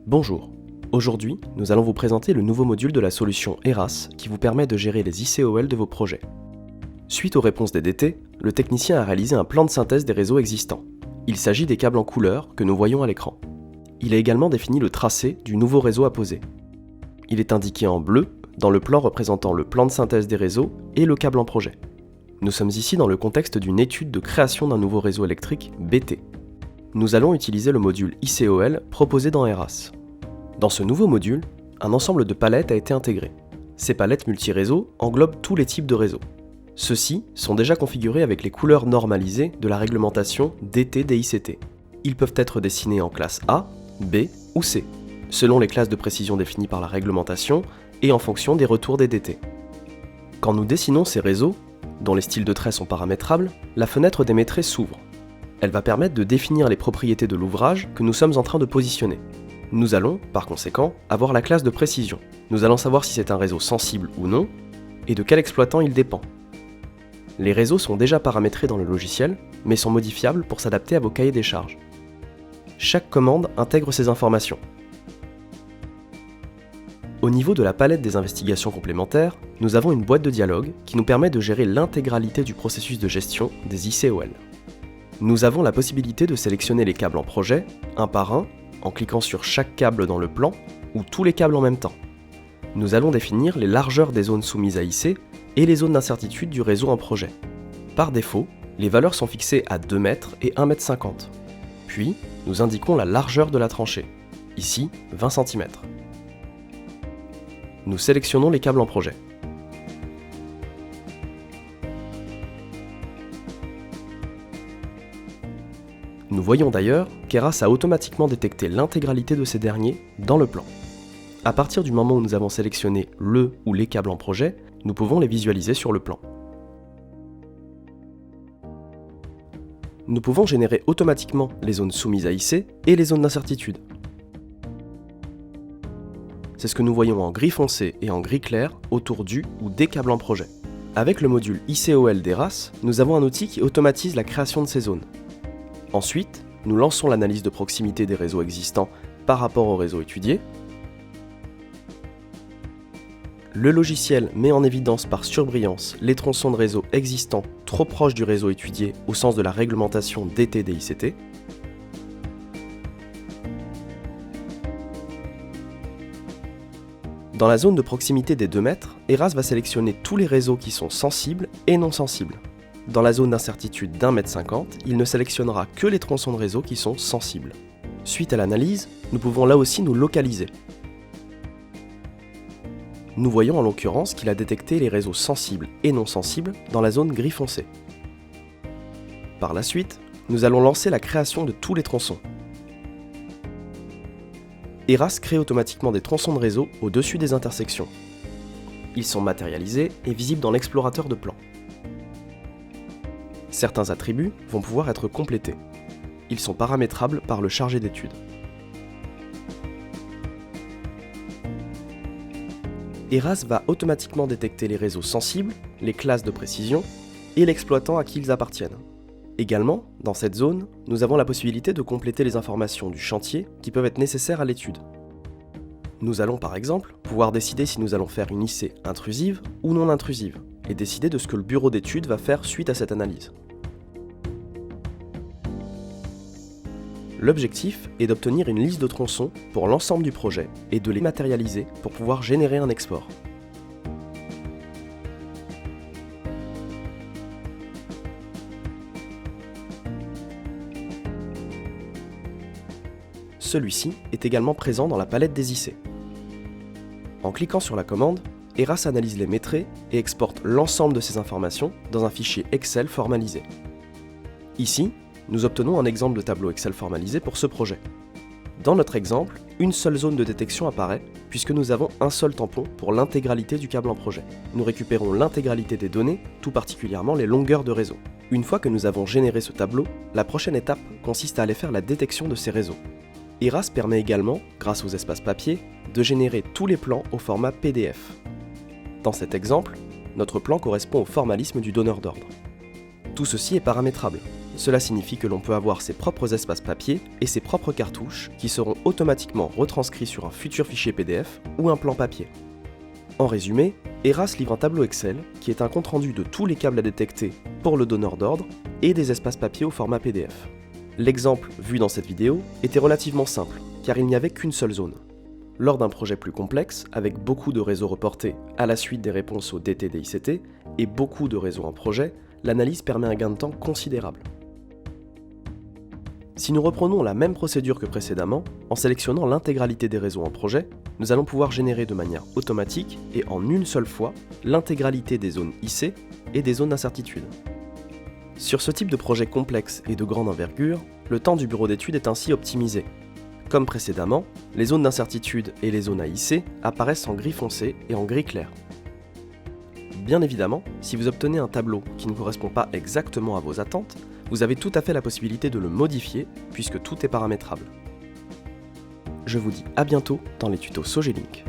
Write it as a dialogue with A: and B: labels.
A: Bonjour, aujourd'hui nous allons vous présenter le nouveau module de la solution ERAS qui vous permet de gérer les ICOL de vos projets. Suite aux réponses des DT, le technicien a réalisé un plan de synthèse des réseaux existants. Il s'agit des câbles en couleur que nous voyons à l'écran. Il a également défini le tracé du nouveau réseau à poser. Il est indiqué en bleu dans le plan représentant le plan de synthèse des réseaux et le câble en projet. Nous sommes ici dans le contexte d'une étude de création d'un nouveau réseau électrique BT. Nous allons utiliser le module ICOL proposé dans ERAS. Dans ce nouveau module, un ensemble de palettes a été intégré. Ces palettes multi-réseaux englobent tous les types de réseaux. Ceux-ci sont déjà configurés avec les couleurs normalisées de la réglementation DT-DICT. Ils peuvent être dessinés en classe A, B ou C, selon les classes de précision définies par la réglementation et en fonction des retours des DT. Quand nous dessinons ces réseaux, dont les styles de traits sont paramétrables, la fenêtre des métrés s'ouvre. Elle va permettre de définir les propriétés de l'ouvrage que nous sommes en train de positionner. Nous allons, par conséquent, avoir la classe de précision. Nous allons savoir si c'est un réseau sensible ou non, et de quel exploitant il dépend. Les réseaux sont déjà paramétrés dans le logiciel, mais sont modifiables pour s'adapter à vos cahiers des charges. Chaque commande intègre ces informations. Au niveau de la palette des investigations complémentaires, nous avons une boîte de dialogue qui nous permet de gérer l'intégralité du processus de gestion des ICOL. Nous avons la possibilité de sélectionner les câbles en projet, un par un, en cliquant sur chaque câble dans le plan, ou tous les câbles en même temps. Nous allons définir les largeurs des zones soumises à IC et les zones d'incertitude du réseau en projet. Par défaut, les valeurs sont fixées à 2 mètres et 1,50 m. Puis, nous indiquons la largeur de la tranchée, ici 20 cm. Nous sélectionnons les câbles en projet. Nous voyons d'ailleurs qu'ERAS a automatiquement détecté l'intégralité de ces derniers dans le plan. À partir du moment où nous avons sélectionné le ou les câbles en projet, nous pouvons les visualiser sur le plan. Nous pouvons générer automatiquement les zones soumises à IC et les zones d'incertitude. C'est ce que nous voyons en gris foncé et en gris clair autour du ou des câbles en projet. Avec le module ICOL d'ERAS, nous avons un outil qui automatise la création de ces zones. Ensuite, nous lançons l'analyse de proximité des réseaux existants par rapport au réseau étudié. Le logiciel met en évidence par surbrillance les tronçons de réseau existants trop proches du réseau étudié au sens de la réglementation DT-DICT. Dans la zone de proximité des 2 mètres, ERAS va sélectionner tous les réseaux qui sont sensibles et non sensibles. Dans la zone d'incertitude d'1,50 m, il ne sélectionnera que les tronçons de réseau qui sont sensibles. Suite à l'analyse, nous pouvons là aussi nous localiser. Nous voyons en l'occurrence qu'il a détecté les réseaux sensibles et non sensibles dans la zone gris foncé. Par la suite, nous allons lancer la création de tous les tronçons. ERAS crée automatiquement des tronçons de réseau au-dessus des intersections. Ils sont matérialisés et visibles dans l'explorateur de plan. Certains attributs vont pouvoir être complétés. Ils sont paramétrables par le chargé d'études. ERAS va automatiquement détecter les réseaux sensibles, les classes de précision et l'exploitant à qui ils appartiennent. Également, dans cette zone, nous avons la possibilité de compléter les informations du chantier qui peuvent être nécessaires à l'étude. Nous allons par exemple pouvoir décider si nous allons faire une IC intrusive ou non intrusive, et décider de ce que le bureau d'études va faire suite à cette analyse. L'objectif est d'obtenir une liste de tronçons pour l'ensemble du projet et de les matérialiser pour pouvoir générer un export. Celui-ci est également présent dans la palette des IC. En cliquant sur la commande, ERAS analyse les métrés et exporte l'ensemble de ces informations dans un fichier Excel formalisé. Ici, nous obtenons un exemple de tableau Excel formalisé pour ce projet. Dans notre exemple, une seule zone de détection apparaît puisque nous avons un seul tampon pour l'intégralité du câble en projet. Nous récupérons l'intégralité des données, tout particulièrement les longueurs de réseau. Une fois que nous avons généré ce tableau, la prochaine étape consiste à aller faire la détection de ces réseaux. ERAS permet également, grâce aux espaces papier, de générer tous les plans au format PDF. Dans cet exemple, notre plan correspond au formalisme du donneur d'ordre. Tout ceci est paramétrable. Cela signifie que l'on peut avoir ses propres espaces papier et ses propres cartouches qui seront automatiquement retranscrits sur un futur fichier PDF ou un plan papier. En résumé, ERAS livre un tableau Excel qui est un compte-rendu de tous les câbles à détecter pour le donneur d'ordre et des espaces papier au format PDF. L'exemple vu dans cette vidéo était relativement simple, car il n'y avait qu'une seule zone. Lors d'un projet plus complexe, avec beaucoup de réseaux reportés à la suite des réponses au DT-DICT et beaucoup de réseaux en projet, l'analyse permet un gain de temps considérable. Si nous reprenons la même procédure que précédemment, en sélectionnant l'intégralité des réseaux en projet, nous allons pouvoir générer de manière automatique et en une seule fois l'intégralité des zones IC et des zones d'incertitude. Sur ce type de projet complexe et de grande envergure, le temps du bureau d'études est ainsi optimisé. Comme précédemment, les zones d'incertitude et les zones à IC apparaissent en gris foncé et en gris clair. Bien évidemment, si vous obtenez un tableau qui ne correspond pas exactement à vos attentes, vous avez tout à fait la possibilité de le modifier puisque tout est paramétrable. Je vous dis à bientôt dans les tutos Sogelink.